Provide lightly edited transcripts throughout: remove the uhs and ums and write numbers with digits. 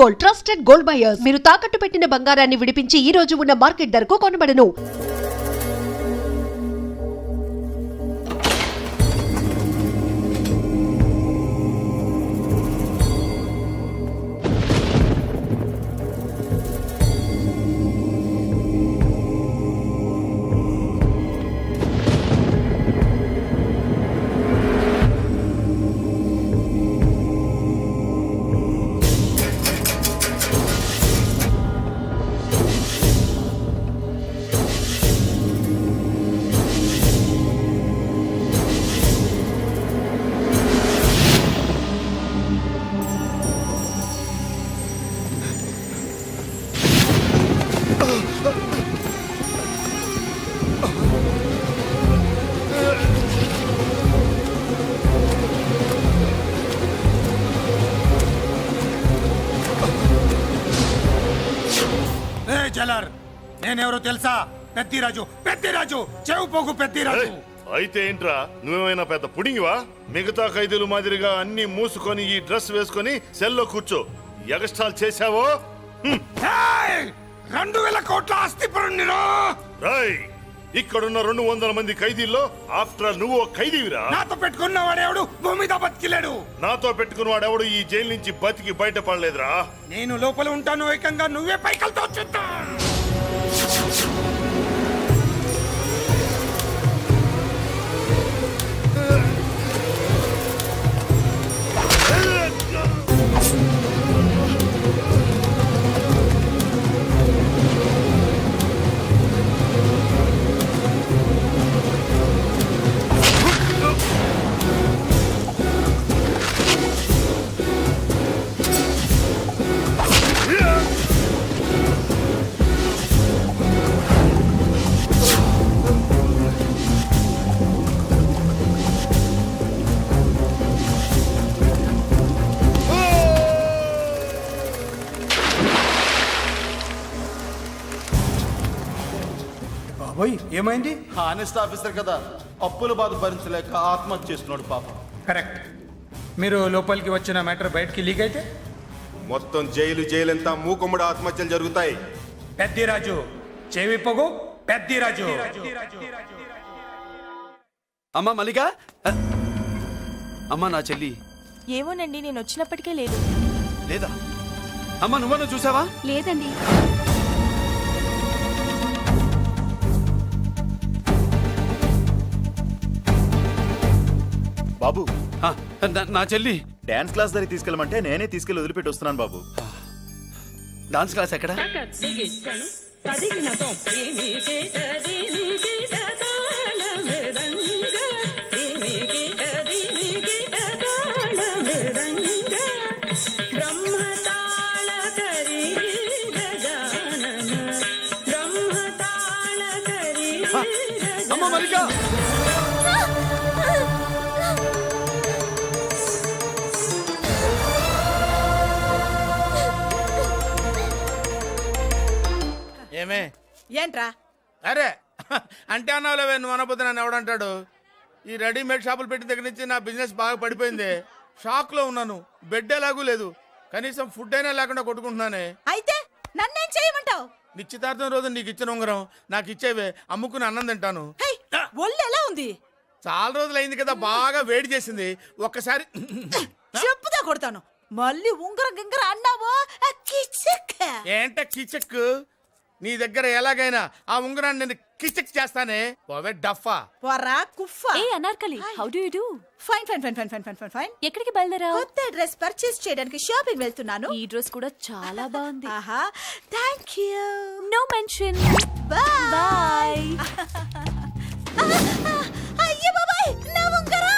Gold, trusted gold buyers. మీరు తాకట్టు పెట్టిన బంగారాన్ని విడిపించి ఈ రోజు ఉన్న మార్కెట్ ధరకు కొనబడను. నేనెవరో తెలుసా? పెద్దిరాజు, పెద్దిరాజు, చెవు పోగు పెద్దిరాజు. అయితే ఏంట్రా, నువ్వేమైనా పెద్ద పుడింగివా? మిగతా ఖైదీలు మాదిరిగా అన్ని మూసుకొని ఈ డ్రెస్ వేసుకొని సెల్లో కూర్చో. ఎగస్ట్రాల్ చేశావో 2000 కోట్ల ఆస్తి పరుణ్ణిరా. రాయ్, ఇక్కడున్న 200 మంది ఖైదీల్లో ఆఫ్టర్ నువ్వు ఖైదీవిరా. నాతో పెట్టుకున్నవాడెవడు భూమి మీద బతికిలేడు. నాతో పెట్టుకున్నవాడెవడు ఈ జైలు నుంచి బతికి బయటపడలేదురా. నేను లోపల ఉంటాను, ఏకంగా నువ్వే పైకలతో చూద్దా. ఏమైంది? హానెస్ట్ ఆఫీసర్ కదా, అప్పుల బాధ భరించలేక ఆత్మహత్య చేస్తున్నాడు పాప. కరెక్ట్. మీరు లోపలికి వచ్చిన మ్యాటర్ బయటికి లీక్ అయితే మొత్తం జైలు అంతా మూకుమ్మడి ఆత్మహత్యలు జరుగుతాయి. పెద్దిరాజు, చెవి పొగు పెద్దిరాజు. అమ్మా మల్లిక, అమ్మా నా చెల్లి. ఏమోనండి, నేను వచ్చినప్పటికే లేదు. లేదా అమ్మా, నువ్వన్నా చూసావా? లేదండి. బాబు, నా చెల్లి డాన్స్ క్లాస్ దగ్గర తీసుకెళ్ళమంటే నేనే తీసుకెళ్లి వదిలిపెట్టి వస్తున్నాను బాబు. డాన్స్ క్లాస్ ఎక్కడ? అమ్మ మల్లిక, ఏమే ఏంట్రా? అరే అంటే అన్నావులేవే, నువ్వు అనబోతే నన్ను ఎవడంటాడు? ఈ రెడీమేడ్ షాపులు పెట్టిన దగ్గర నుంచి నా బిజినెస్ బాగా పడిపోయింది. షాక్ లో ఉన్నాను, బెడ్ ఎలాగూ లేదు, కనీసం ఫుడ్ అయినా లేకుండా కొట్టుకుంటున్నానే. అయితే నన్నేం చేయమంటావు? నిశ్చితార్థం రోజు నీకు ఇచ్చిన ఉంగరం నాకు ఇచ్చేవే, అమ్ముకుని అన్నం తింటాను. ఒళ్ళు ఎలా ఉంది? చాలా రోజులు అయింది కదా, బాగా వేడి చేసింది. ఒక్కసారి చెప్పుదా కొడతాను. మళ్ళీ ఉంగరం గింగర అన్నావో ఏంట కిచక్? నీ దగ్గర ఎలాగైనా ఆ ఉంగరాన్ని నేను కిచక్ చేస్తానే. పోవే డఫా. వరా కుఫా. ఏ Anarkali, how do you do? Fine fine fine fine fine fine fine. ఎక్కడికి బయలుదేరావు? కొత్త డ్రెస్ పర్చేస్ చేయడానికి షాపింగ్ వెళ్తున్నాను. ఈ డ్రెస్ కూడా చాలా బాగుంది. ఆహా, thank you. No mention. Bye bye. అయ్యో బాబాయ్, నా ఉంగరా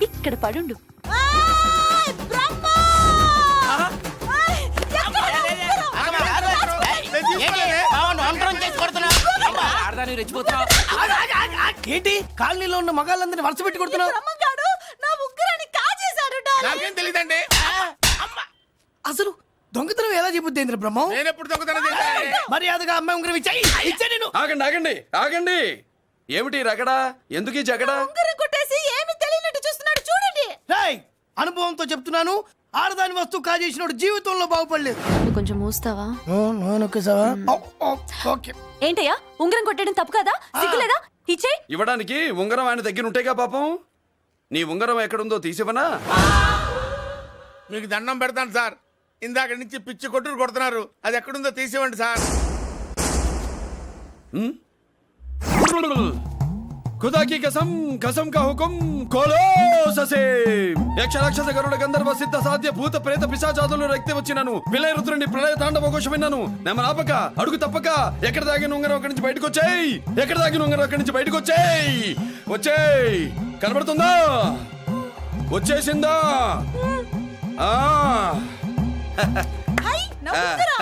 ఇక్కడ పడుండు. ఏంటి కాలనీలో ఉన్న మగాళ్ళందరినీ వరుస పెట్టి కొడుతున్నావు? నాకేం తెలియదండి. అసలు దొంగతనం ఎలా చెబుద్ది బ్రహ్మం? నేను ఎప్పుడు దొంగతనం చేశాను? మర్యాదగా అమ్మాయి ఉంగరం ఇచ్చా నేను. ఆగండి ఆగండి ఆగండి, ఏమిటి రగడా? ఎందుకు జగడా? ఉంగరం కొట్టేసి ఏమి తెలియనట్టు చూస్తున్నాడు చూడండి. అనుభవంతో చెప్తున్నాను, ఆడదాని వస్తువు కాజేసినోడు జీవితంలో బాగుపడలేదు. నువ్వు కొంచెం మూస్తావా? ఓకే. ఏంటయ్యా ఉంగరం కొట్టడం తప్పు కదా? సిగ్గులేదా? ఇచ్చే. ఇవ్వడానికి ఉంగరం ఆయన దగ్గర ఉంటేగా పాపం. నీ ఉంగరం ఎక్కడుందో తీసివనా? మీకు దండం పెడతాను సార్, ఇందాక నుంచి పిచ్చి కొట్టుడు కొడుతున్నారు, అది ఎక్కడుందో తీసివ్వండి సార్. खुदा की कसम, कसम का हुकुम, खोलो ससे. యక్ష రాక్షస గరుడ గంధర్వ సిద్ధ సాధ్య భూత ప్రేత పిశాచాదులు రక్తి వచ్చినాను. విలయ రుద్రుని ప్రళయ తాండవ ఘోష విన్నాను. నెమరాపక అడుగు తప్పక ఎక్కడ దాగిన ఉంగరం అక్కడి నుంచి బయటకు వచ్చేయ్. ఎక్కడ దాగిన ఉంగరం అక్కడి నుంచి బయటకు వచ్చేయ్. వచ్చేయ్. కనబడుతుందా? వచ్చేసిందా? ఆ హై, నా ఉంగరం.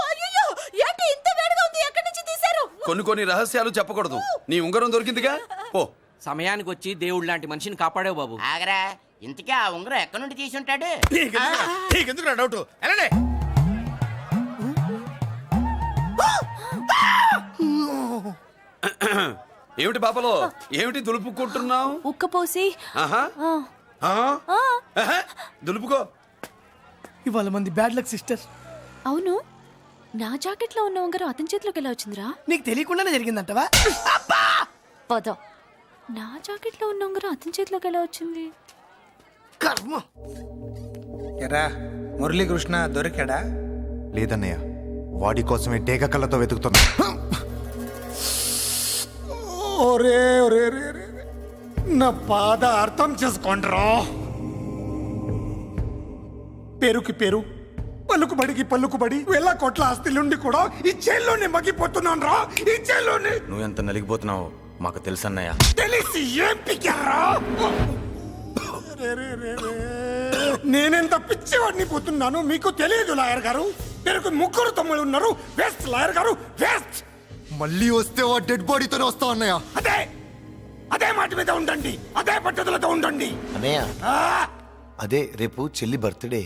అయ్యయ్యో, ఏంటి ఇంత వేడిగా ఉంది? ఎక్కడి నుంచి తీశారు? కొన్ని రహస్యాలు చెప్పకూడదు. నీ ఉంగరం దొరికిందిగా, పో. సమయానికి వచ్చి దేవుడు లాంటి మనిషిని కాపాడావు బాబు. ఆగరా, ఇంతకీ ఆ ఉంగరం ఎక్కడి నుండి తీసి ఉంటాడు? నీకెందుకు డౌట్? ఎలానే ఏమిటి పాపలో, ఏమిటి దులుపుకుంటున్నావు? ఉక్కపోసి. ఆహా. ఆహా. దులుపుకో. ఇవాళ మంది బ్యాడ్ లక్ సిస్టర్. అవును, నా జాకెట్ లో ఉన్న ఉంగరం అతని చేతిలోకి ఎలా వచ్చిందిరా? నీకు తెలియకుండానే జరిగిందంటవా? పద. నా జాకెట్ లో ఉన్న ఉంగరం అతని చేతిలోకి ఎలా వచ్చింది? కర్మ. ఎరా మురళీకృష్ణ దొరికాడా? లేదన్నయ్య, వాడి కోసమే డేగ కళ్ళతో వెతుకుతున్నా. ఒరే ఒరే నా బాధ అర్థం చేసుకోండ్రా. పేరుకి పేరు, పలుకుబడికి పలుకుబడి, వేల కోట్ల ఆస్తిలుండి కూడా ఈ జైల్లోనే మగ్గిపోతున్నాను రా. ఈ జైల్లోనే. నువ్వు ఎంత నలిగిపోతున్నావు మాకు తెలుసన్నయ్య. తెలిసి ఏం పిక్కారా? నేనెంత పిచ్చివాడిని పోతున్నాను మీకు తెలియదు లాయర్ గారు. పేరుకు ముగ్గురు తమ్ముళ్ళు ఉన్నారు. వేస్ట్ లాయర్ గారు, వేస్ట్. మళ్ళీ వస్తే ఆ డెడ్ బాడీతోనే వస్తావు అన్నయ్య. అదే మాట మీద ఉండండి, అదే పట్టుదలతో ఉండండి అన్నయ్య, ఆ! అదే రేపు చెల్లి బర్త్డే.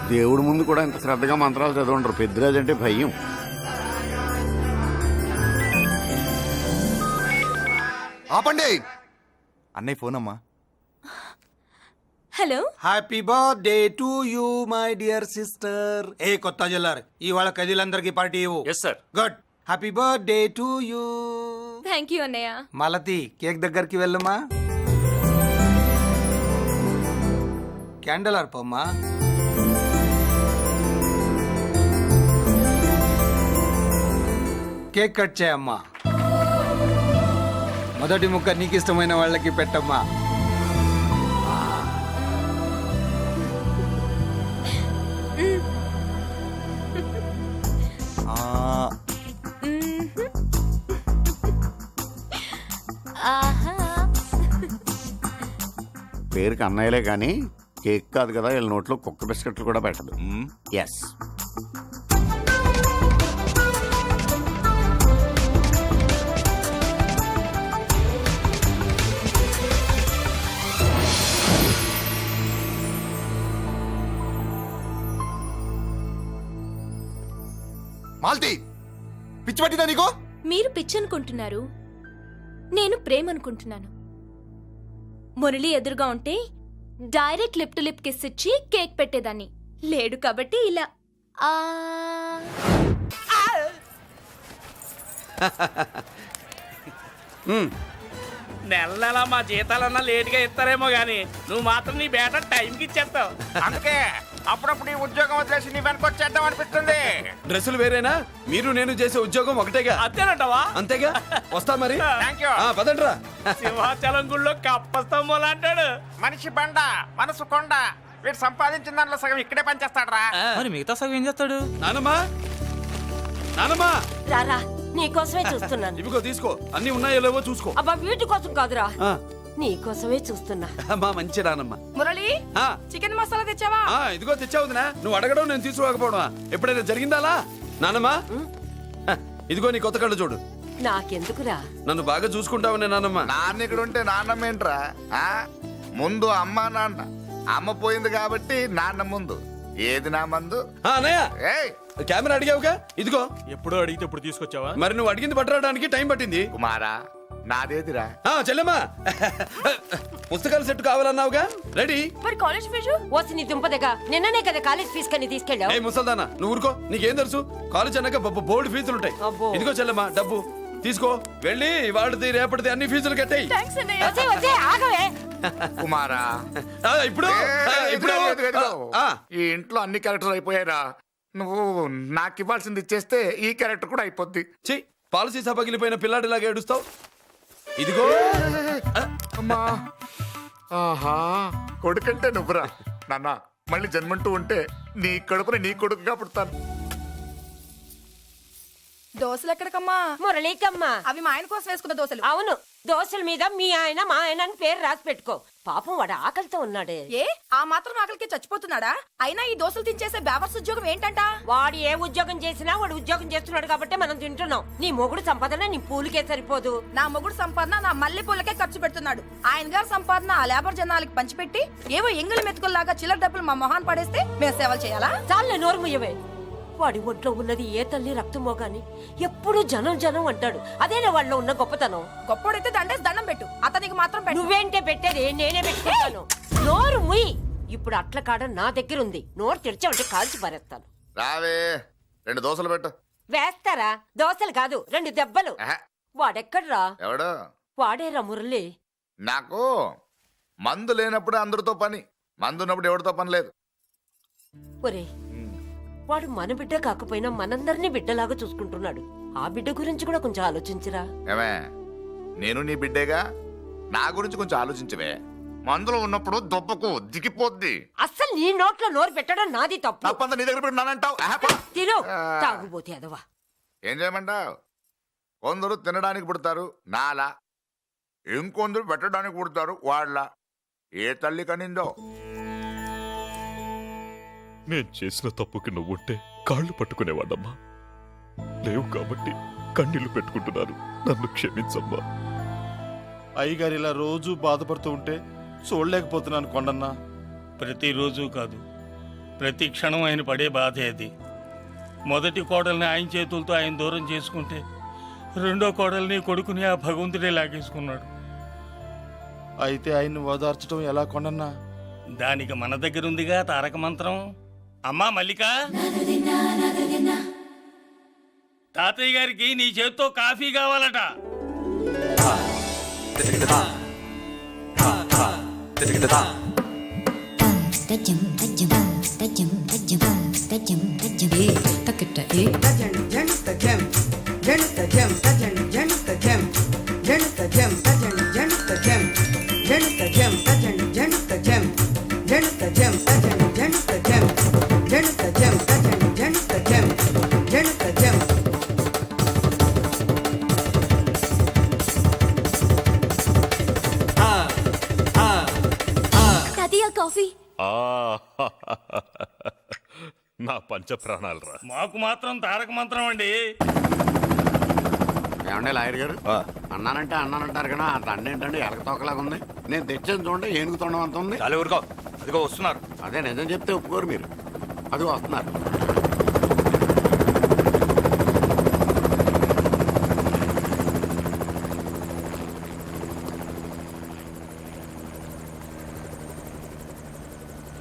దేవుడి ముందు కూడా ఇంత శ్రద్ధగా మంత్రాలు చదవంటారు. పెద్దరాజు అంటే భయం. ఆపండి. అన్నయ్య ఫోన్ అమ్మా. Hello. Happy birthday to you my dear sister. ఏ కొత్త జల్లార్, ఇవాళ కదిలందరికి పార్టీ ఇవ్వు. Yes sir. Good. Happy birthday to you. Thank you అన్నయ్య. మలతి, కేక్ దగ్గరికి వెళ్ళమ్మా. క్యాండల్ ఆర్పమ్మా. కేక్ కట్ చేయమ్మా. మొదటి ముక్క నీకు ఇష్టమైన వాళ్ళకి పెట్టమ్మా. పేరుకి అన్నయ్యలే కానీ కేక్ కాదు కదా, వీళ్ళ నోట్లో కుక్క బిస్కెట్లు కూడా పెట్టదు. ఎస్. మాల్తి, పిచ్చి పట్టిందా నీకు? మీరు పిచ్చి అనుకుంటున్నారు, నేను ప్రేమ అనుకుంటున్నాను. మురళి ఎదురుగా ఉంటే direct lip to lip kiss ఇచ్చి కేక్ పెట్టేదాన్ని. లేడు కాబట్టి ఇలా నెల నెల మా జీతాలన్నా లేటుగా ఇస్తారేమో గానీ నువ్వు మాత్రం నీ బేట టైంకి ఇచ్చేస్తావు. అందుకే అప్పుడప్పుడు ఈ ఉద్యోగం వదిలేసి నీ వెనక వచ్చేద్దాం అనిపిస్తుంది. డ్రెస్సులు వేరేనా? మీరు నేను చేసే ఉద్యోగం ఒకటేగా. అంతేనంటావా? అంతేగా. వస్తా మరి. Thank you. పదండ్రా. సింహాచలం గుళ్ళో కప్పస్తంభం అంటాడు. మనిషి బండ మనసు కొండ. వీడు సంపాదించిన దాంట్లో సగం ఇక్కడే పనిచేస్తాడరా. మరి మిగతా సగం ఏం చేస్తాడు? నానమ్మా, నానమ్మా, రారా నీకోసమే చూస్తున్నాను. ఇవిగో తీసుకో. అన్ని ఉన్నాయో లేవో చూసుకో. అబ్బా వీటి కోసం కాదురా, ఆ, నీకోసమే చూస్తున్నా. అమ్మా మంచి నానమ్మా. మురళి ఆ, చికెన్ మసాలా తెచ్చావా? ఇదిగో తెచ్చావుదినా. నువ్వు అడగడం నేను తీసుకోకపోవడమా? ఎప్పుడైనా జరిగిందాలా? నానమ్మా, ఇదిగో నీ కొత్త కళ్ళు చూడు. నాకెందుకురా? నన్ను బాగా చూసుకుంటావునే నానమ్మా. నాన్న ఇక్కడ ఉంటే నాన్నమ్మ ఏంట్రా? ముందు అమ్మ నాన్న. అమ్మ పోయింది కాబట్టి నాన్న ముందు. ఏది నా మందు? అన్నయ్య, కెమెరా అడిగావుగా, ఇదిగో. ఎప్పుడో అడిగితే ఇప్పుడు తీసుకొచ్చావా? మరి నువ్వు అడిగింది పట్టడానికి టైం పట్టింది. కుమారా, నాదేదిరా? చెల్లెమ్మా, పుస్తకాల సెట్ కావాలన్నావుగా, రెడీ. మరి కాలేజ్ ఫీజు? ఓసి నీ దుంపదగా నిన్ననే కదా కాలేజ్ ఫీజు కని తీసుకెళ్ళావు. ఏ ముసల్దానా, నువ్వు ఊరుకో. నీకేం తెలుసు? కాలేజ్ అన్నాక బోర్డు ఫీజులు ఉంటాయి. అబ్బో. ఇదిగో చెల్లెమ్మా, డబ్బు తీసుకో. వెళ్ళి వాడిది రేపటిది అన్ని ఫీజులు కట్టాయి. కుమారా, ఇప్పుడు ఈ ఇంట్లో అన్ని క్యారెక్టర్ అయిపోయారా? నువ్వు నాకు ఇవ్వాల్సింది ఇచ్చేస్తే ఈ క్యారెక్టర్ కూడా అయిపోద్ది. చెయ్యి. పాలసీ సభ పగిలిపోయిన పిల్లాడిలాగా ఏడుస్తావు. ఇదిగో. అమ్మా, ఆహా, కొడుకంటే నువ్వురా నాన్న. మళ్ళీ జన్మంటూ ఉంటే నీ కడుపుని నీ కొడుకుగా పుడతాను. దోశలు ఎక్కడికమ్మా? మురళీకమ్మా. అవి మా ఆయన కోసం వేసుకున్న దోశలు. అవును, దోశల మీద మీ ఆయన మా ఆయన అని పేరు రాసి పెట్టుకో. పాపం వాడు ఆకలితో ఉన్నాడే. ఏ ఆ మాత్రం ఆకలికి చచ్చిపోతున్నాడా? అయినా ఈ దోశలు తినేసే బేవర్స్ ఉద్యోగం ఏంటంట? వాడు ఏ ఉద్యోగం చేసినా వాడు ఉద్యోగం చేస్తున్నాడు కాబట్టి మనం తింటున్నాం. నీ మొగుడు సంపాదన నీ పూలకే సరిపోదు. నా మొగుడు సంపాదన నా మల్లె పూలకే ఖర్చు పెడుతున్నాడు. ఆయన గారి సంపాదన ఆ లేబర్ జనాలకి పంచిపెట్టి ఏవో ఎంగిలి మెతుకుల్లాగా చిల్లర డబ్బులు మా మొహాన్ పడేస్తే మేము సేవలు చేయాలా? చాలే నోరు ముయ్యవే. వాడి ఒంట్లో ఉన్నది ఏ తల్లి రక్తమో గాని ఎప్పుడు జనం జనం అంటాడు. అదేనా వాళ్ళలో ఉన్న గొప్పతనం. గొప్పోడైతే దండేసి దండం పెట్టు, అతనికి మాత్రం నువ్వేంటే పెట్టేది? నేనే పెట్టుకుంటాను. నోరు ముయ్. ఇప్పుడు అట్ల కాడ నా దగ్గర ఉంది. నోరు తెరిచావంటే కాల్చి పారేస్తాను. రావే, 2 దోశలు పెట్టు. వేస్తారా? దోశలు కాదు, 2 దెబ్బలు. వాడెక్కడ్రా? ఎవడు? వాడేరా మురళి. నాకు మందు లేనప్పుడు అందరితో పని, మందు ఉన్నప్పుడు ఎవరితో పని లేదు. ఒరే, వాడు మన బిడ్డ కాకపోయినా మనందరినీ బిడ్డలాగా చూసుకుంటున్నాడు. ఆ బిడ్డ గురించి కూడా కొంచెం ఆలోచించరా. ఏమే, నేను నీ బిడ్డేగా, నా గురించి కొంచెం ఆలోచించవే. మందులో ఉన్నప్పుడు దొబ్బకు దిగిపోద్ది. అస్సలు నీ నోట్లో నోరు పెట్టడం నాది తప్పు. తప్పంతా నీ దగ్గర పెట్టినానంటావు. తిను, తాగుబోతే అదవా. ఏం చేయమంటావు? కొందరు తినడానికి పుడతారు నాలా, ఇంకొందరు పెట్టడానికి పుడతారు వాళ్ళ. ఏ తల్లి కనిందో? నేను చేసిన తప్పుకి నువ్వుంటే కాళ్ళు పట్టుకునేవాడమ్మా. లేవు కాబట్టి కన్నీళ్లు పెట్టుకుంటున్నాను. నన్ను క్షమించమ్మా. అయ్యగారు ఇలా రోజు బాధపడుతూ ఉంటే చూడలేకపోతున్నాను కొండన్నా. ప్రతిరోజు కాదు, ప్రతి క్షణం ఆయన పడే బాధే అది. మొదటి కోడల్ని ఆయన చేతులతో ఆయన దూరం చేసుకుంటే రెండో కోడల్ని కొడుకుని ఆ భగవంతుడే లాగేసుకున్నాడు. అయితే ఆయన్ని ఓదార్చడం ఎలా కొండన్నా? దానికి మన దగ్గర ఉందిగా తారక మంత్రం. అమ్మా మల్లిక, తాతయ్య గారికి నీ చేత్తో కాఫీ కావాలట. కాఫీ. నా పంచ ప్రాణాలరా. మాకు మాత్రం తారక మంత్రం అండి. ఏమండే లాయర్ గారు, అన్నానంటే అన్నానంటారు కదా, ఆ దండ ఏంటంటే ఎలక తోకలాగా ఉంది. నేను తెచ్చేది చూడండి, ఏనుగు తొండం అంత ఉంది. చాలా ఊరుకో, అదిగో వస్తున్నారు. అదే నిజం చెప్తే ఒప్పుకోరు మీరు. అది వస్తున్నారు.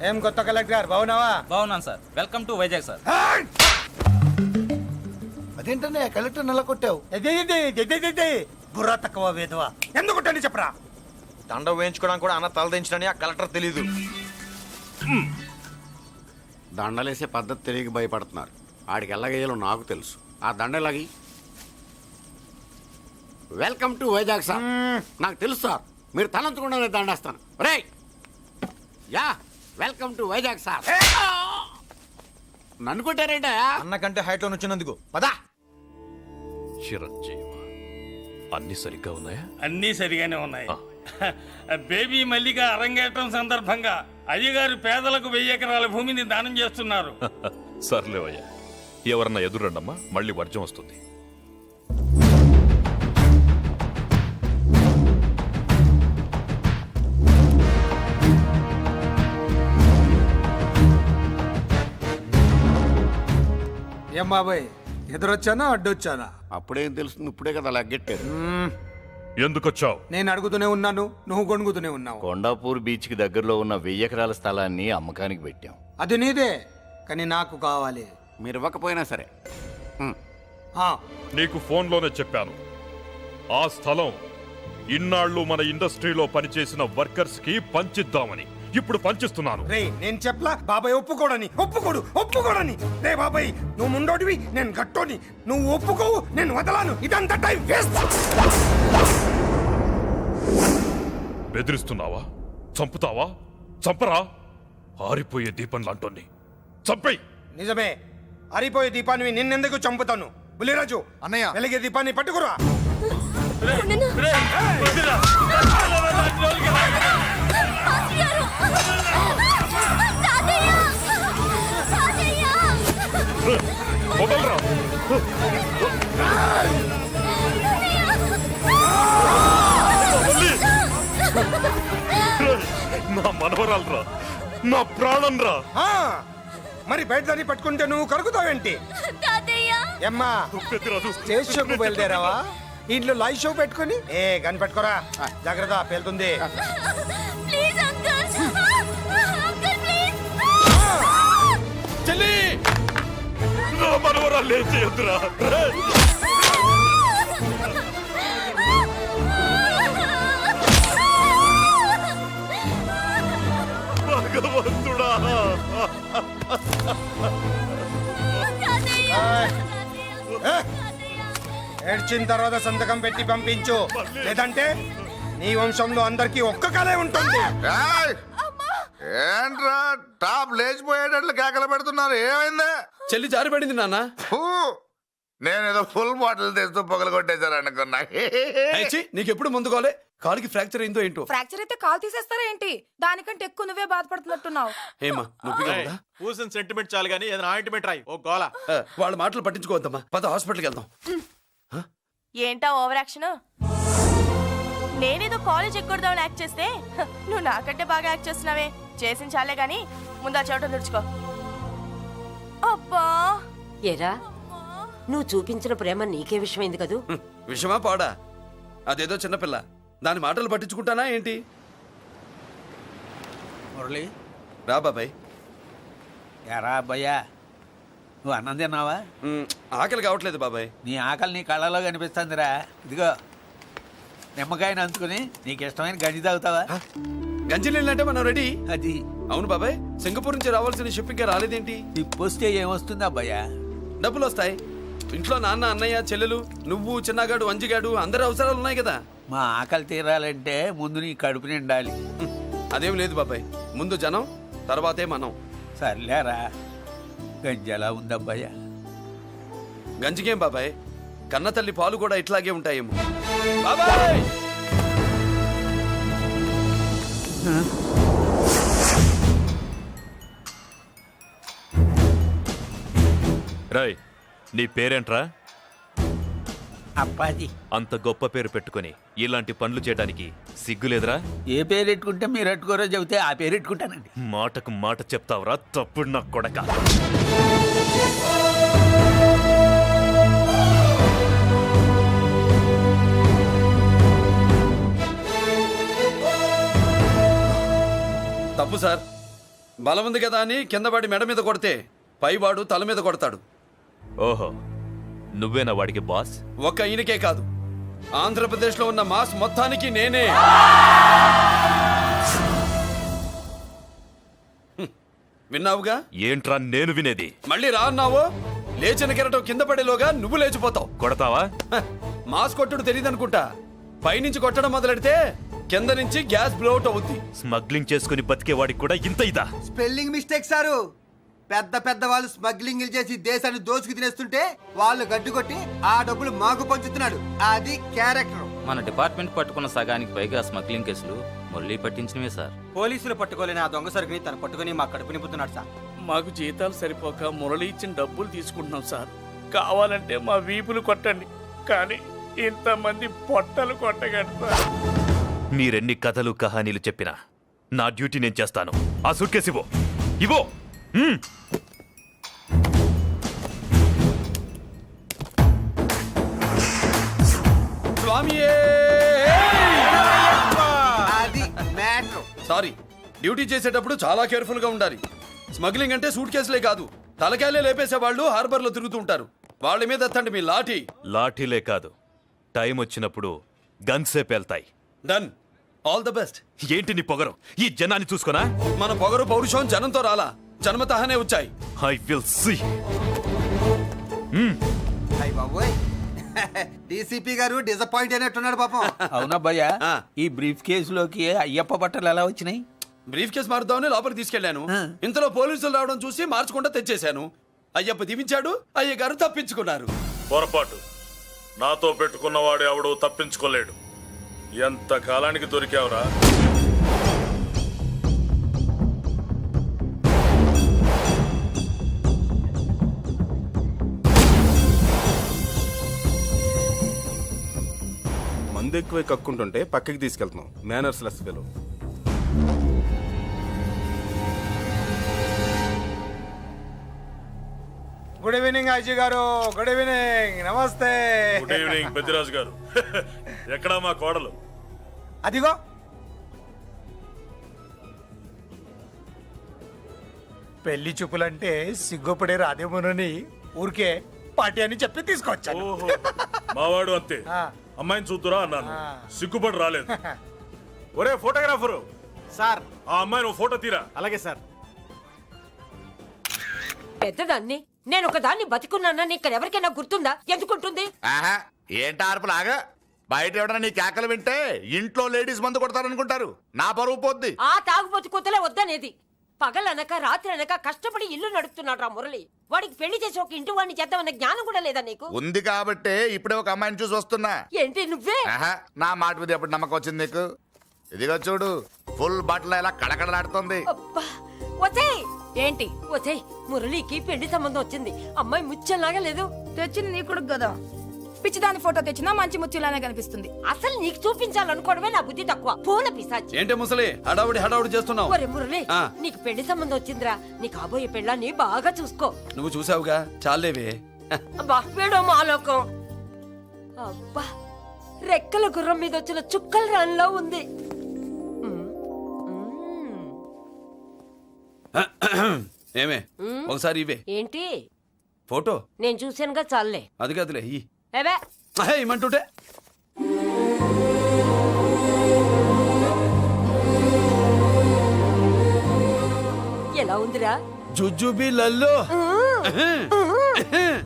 ఏం కొత్త కలెక్టర్ గారు బాగున్నావా? బాగున్నాను sir. Welcome to Vizag sir. అదేంటనే కలెక్టర్ నెల కొట్టావు? బుర్రా తక్కువ వేదవా. ఎందుకు కొట్టండి చెప్పరా? దండ వేయించుకోవడానికి కూడా అన్న తలదించడని ఆ కలెక్టర్ తెలీదు. దండలేసే పద్ధతి తెలియక భయపడుతున్నారు. ఆడికి ఎలాగేయాలో నాకు తెలుసు. ఆ దండలాగి వెల్కమ్ టు వైజాగ్ సార్. నాకు తెలుసు సార్, మీరు తలంచకుండానే దండేస్తాను. రే యా వెల్కమ్ టు వైజాగ్ సార్. నన్ను కొట్టారేంటా? అన్నకంటే హైట్ లో వచ్చినందుకు పదా. చిరంజీవి అన్ని సరిగ్గా ఉన్నాయా? అన్నీ సరిగానే ఉన్నాయి. బేబీ మల్లిక అరంగేట్రం సందర్భంగా అయ్యగారు పేదలకు 1000 ఎకరాల భూమిని దానం చేస్తున్నారు. సర్లేవయ్యా, ఎవరన్నా ఎదురండమ్మా, మళ్ళీ వర్జం వస్తుంది. ఏం బాబాయ్, ఎదురొచ్చానా అడ్డొచ్చానా? అప్పుడేం తెలుస్తుంది, ఇప్పుడే కదా లగ్గెట్టారు. ఎందుకొచ్చావు? నేను అడుగుతూనే ఉన్నాను, నువ్వు గొణుగుతూనే ఉన్నావు. కొండాపూర్ బీచ్ కి దగ్గరలో ఉన్న 1000 ఎకరాల స్థలాన్ని అమ్మకానికి పెట్టాం. అది నీదే, కానీ నాకు కావాలి. మీరు ఇవ్వకపోయినా సరే. నీకు ఫోన్లోనే చెప్పాను, ఆ స్థలం ఇన్నాళ్ళు మన ఇండస్ట్రీలో పనిచేసిన వర్కర్స్ కి పంచిద్దామని. ఇప్పుడు పంచిస్తున్నాను. రే నేను చెప్పలా బాబాయ్ ఒప్పుకోడని. రే బాబాయ్, నువ్వు ముండోడివి, నేను గట్టోని. నువ్వు ఒప్పుకోవు, నేను వదలాను. ఇదంతా టైం వేస్ట్. బెదిరిస్తున్నావా? చంపుతావా? చంపరా? ఆరిపోయే దీపం లాంటోని చంపేయ్. నిజమే, అరిపోయే దీపాన్ని నిన్నెందుకు చంపుతాను? బుల్లిరాజు అన్నయ్య, వెలిగే దీపాన్ని పట్టుకురా. వదలరా. నా మనవరాలరా, నా ప్రాణం రా. మరి బయట దాన్ని పట్టుకుంటే నువ్వు కరుగుతావేంటి? ఎమ్మా స్టేజ్ షోకు బయలుదేరావా? ఇంట్లో లైవ్ షో పెట్టుకుని గన్ పెట్టుకోరా, జాగ్రత్త పేలుతుంది. చెల్లి, నా మనవరాలు ఏం చేయొద్దురా. భగవంతుడా, ఏడ్చిన తర్వాత సంతకం పెట్టి పంపించు, లేదంటే నీ వంశంలో అందరికీ ఒక్క కలే ఉంటుంది. ఏంట్రా టాప్ లేచిపోయేటట్లు కేకలు పెడుతున్నారు? ఏమైంది? చెల్లి జారిపడింది నాన్న. నేనేదో ఫుల్ బాటిల్ తెస్తూ పొగలు కొట్టేశారు అనుకున్నా. నీకెప్పుడు ముందుకోలే, కాలుకి ఫ్రాక్చర్ అయిందో ఏంటో. ఫ్రాక్చర్ అయితే కాల్ తీసేస్తారా ఏంటి? దానికంటే ఎక్కువ నువ్వే బాధపడుతున్నట్టున్నావు. ఏమా నొప్పిగా ఉందా? పూసిన సెంటిమెంట్ చాలు గానీ ఏదైనా ఆయింట్మెంట్ రాయి. ఓ గోల. వాళ్ళ మాటలు పట్టించుకోవద్దమ్మా, పద హాస్పిటల్కి వెళ్దాం. ఏంటా ఓవర్ యాక్షన్? నేనేదో కాలేజ్ ఎక్కడదామని యాక్ట్ చేస్తే నువ్వు నాకంటే బాగా యాక్ట్ చేస్తున్నావే. చేసిన చాలే గాని ముందు ఆ చోట తుడుచుకో. అబ్బా, ఏరా నువ్వు చూపించిన ప్రేమ నీకే విషయమైంది కదూ? విషమా పాడా? అదేదో చిన్నపిల్ల, దాని మాటలు పట్టించుకుంటానా ఏంటి? మురళి, రా బాబాయ్. ఎరా అబ్బాయ్యా, నువ్వు అన్నం తిన్నావా? ఆకలి కావట్లేదు బాబాయ్. నీ ఆకలి నీ కళ్ళలో కనిపిస్తుందిరా. ఇదిగో నిమ్మకాయని అంచుకుని నీకు ఇష్టమైన గంజి తాగుతావా? గంజి నీళ్ళంటే మనం రెడీ. అది అవును బాబాయ్, సింగపూర్ నుంచి రావాల్సిన షిప్పింగ్ రాలేదేంటి? తిప్పొస్తే ఏమొస్తుంది అబ్బాయ్యా? డబ్బులు వస్తాయి. ఇంట్లో నాన్న, అన్నయ్య, చెల్లెలు, నువ్వు, చిన్నగాడు, వంజిగాడు, అందరి అవసరాలు ఉన్నాయి కదా. మా ఆకలి తీరాలంటే ముందు నీ కడుపు నిండాలి. అదేం లేదు బాబాయ్, ముందు జనం, తర్వాతే మనం. సర్లేరా, గంజి ఎలా ఉందబ్బాయ్యా? గంజికేం బాబాయ్, కన్న తల్లి పాలు కూడా ఇట్లాగే ఉంటాయేమో. బాబాయ్, రాయ్, నీ పేరేంట్రా? అప్పాజీ. అంత గొప్ప పేరు పెట్టుకుని ఇలాంటి పనులు చేయడానికి సిగ్గులేదురా? ఏ పేరు పెట్టుకుంటే మీరు పెట్టుకోరో చెబితే ఆ పేరు పెట్టుకుంటానండి. మాటకు మాట చెప్తావురా తప్పుడు నా కొడక. తప్పు సార్, బలం ఉంది కదా అని కింద పడి మెడ మీద కొడితే పైవాడు తల మీద కొడతాడు. ఓహో, నువ్వేనా వాడికి బాస్? ఒక్క ఈయనకే కాదు, ఆంధ్రప్రదేశ్లో ఉన్న మాస్ మొత్తానికి నేనే. విన్నావుగా? ఏంట్రా నేను వినేది? మళ్ళీ రా అన్నావు, లేచిన కెరటం కింద పడేలోగా నువ్వు లేచిపోతావు. కొడతావా? మాస్ కొట్టుడు తెలియదనుకుంటా. పైనుంచి కొట్టడం మొదలెడితే కింద నుంచి గ్యాస్ బ్లౌట్ అవుద్ది. స్మగ్లింగ్ చేసుకుని బతికే వాడికి కూడా ఇంత ఇదా? Spelling mistake sir. పెద్ద పెద్ద వాళ్ళు స్మగ్లింగ్ చేసి దేశాన్ని దోచుకు తినేస్తుంటే వాళ్ళు గడ్డుకొట్టి ఆ డబ్బులు మాకు పంచుతున్నాడు. అది క్యారెక్టర్. మన డిపార్ట్మెంట్ పట్టుకున్న సగానికి పైగా స్మగ్లింగ్ కేసులు మురళి పట్టించినవే సార్. పోలీసులు పట్టుకోలేని ఆ దొంగ సరుకుని తను పట్టుకుని మా కడుపు నింపుతున్నాడు సార్. మాకు జీతాలు సరిపోక మురళి ఇచ్చిన డబ్బులు తీసుకుంటున్నాం సార్. కావాలంటే మా వీపులు కొట్టండి, కానీ ఇంతమంది పొట్టలు కొట్టగండి సార్. మీరెన్ని కథలు కహానీలు చెప్పినా నా డ్యూటీ నేను చేస్తాను. ఆ సూట్ కేసు ఇవ్వు. ఇవ్వు. స్వామియే! అది మ్యాటర్. సారీ, డ్యూటీ చేసేటప్పుడు చాలా కేర్ఫుల్ గా ఉండాలి. స్మగ్లింగ్ అంటే సూట్ కేసులే కాదు, తలకాయలే లేపేసే వాళ్ళు హార్బర్ లో తిరుగుతూ ఉంటారు. వాళ్ళ మీద ఎత్తండి మీ లాఠీ. లాఠీలే కాదు, టైం వచ్చినప్పుడు గన్సే పేల్తాయి. డన్. All the best. ఏంటి నీ పొగరు? ఈ జనాన్ని చూసుకోనా? మన పొగరు పౌరుషం జనంతో రాలా, జన్మతహనే వచ్చాయి. I will see. డీసీపీ గారు డిసప్పాయింట్ అయినట్టున్నాడు పాపం. అవునా భయ్యా? ఈ బ్రీఫ్ కేసులోకి అయ్యప్ప బట్టలు ఎలా వచ్చినాయి? బ్రీఫ్ కేసు మారుద్దామని లోపలికి తీసుకెళ్లాను. ఇంతలో పోలీసులు రావడం చూసి మార్చకుండా తెచ్చేశాను. అయ్యప్ప దీవించాడు, అయ్య గారు తప్పించుకున్నారు. పొరపాటు. నాతో పెట్టుకున్నవాడు ఎవడు తప్పించుకోలేడు. ఎంత కాలానికి దొరికావురా? మందు ఎక్కువ కక్కుంటుంటే పక్కకి తీసుకెళ్తున్నాం. Manners less fellow. Good evening Ajay గారు. Good evening. నమస్తే. గుడ్ ఈవినింగ్ పెద్దిరాజు గారు. ఎక్కడా మా కోడలు? అదిగో పెళ్లి చూపులంటే సిగ్గుపడే రాదేమోనని ఊరికే పార్టీ అని చెప్పి తీసుకొచ్చాను. ఓహో, మావాడు అంతే. అమ్మాయిని చూద్దురా అన్నాను, సిగ్గుపడి రాలేదు. ఒరే ఫోటోగ్రాఫరు సార్, ఆ అమ్మాయిని ఓ ఫోటో తీరా. అలాగే సార్. పెద్దదాన్ని నేను ఒకదాన్ని బతికున్నానని ఇక్కడ ఎవరికైనా గుర్తుందా? ఎందుకుంటుంది? ఏంటి ఆర్పులాగా? బయట ఎవడన్నా నీ కేకలు వింటే ఇంట్లో లేడీస్ మందు కొడతారనుకుంటారు. నా పరువు పోద్ది. ఆ తాగుబోతు కూతలే వద్దనేది. పగలనక రాత్రి అనక కష్టపడి ఇల్లు నడుపుతున్నాడు రా మురళి. వాడికి పెళ్లి చేసి ఒక ఇంటి వాడిని చేద్దామన్న జ్ఞానం కూడా లేదా నీకు? ఉంది కాబట్టే ఇప్పుడే ఒక అమ్మాయిని చూసి వస్తున్నా. ఏంటి నువ్వే? నా మాట మీద ఎప్పుడు నమ్మకం వచ్చింది నీకు? ఇదిగో చూడు, ఫుల్ బట్టలు ఎలా కడకడలాడుతుంది. ఏంటి వచ్చేయ్, మురళికి పెళ్లి సంబంధం వచ్చింది. అమ్మాయి ముచ్చల్లాగా లేదు. తెచ్చింది నీ కొడుకు కదా, పిచ్చిదాని ఫోటో తెచ్చినా మంచి ముత్యులానే కనిపిస్తుంది. అసలు నీకు చూపించాలనుకోవడమే నా బుద్ధి తక్కువ. పూల పిశాచి. ఏంటి ముసలి హడావుడి చేస్తున్నావు? ఒరే మురళి, నీకు పెళ్లి సంబంధం వచ్చిందిరా. నీ కాబోయే పెళ్ళాన్ని బాగా చూసుకో. నువ్వు చూసావుగా, చాలేవే. అబ్బా వీడో మాలోకం. అబ్బా రెక్కల గుర్రం మీద వచ్చిన చుక్కల రాన్లో ఉంది. ఏమే ఒకసారి ఇవే. ఏంటి ఫోటో? నేను చూసానుగా, చాలే. అది కాదులే ఇమ్మంటుంటే. ఎలా ఉందిరా? జుజుబి లల్లో.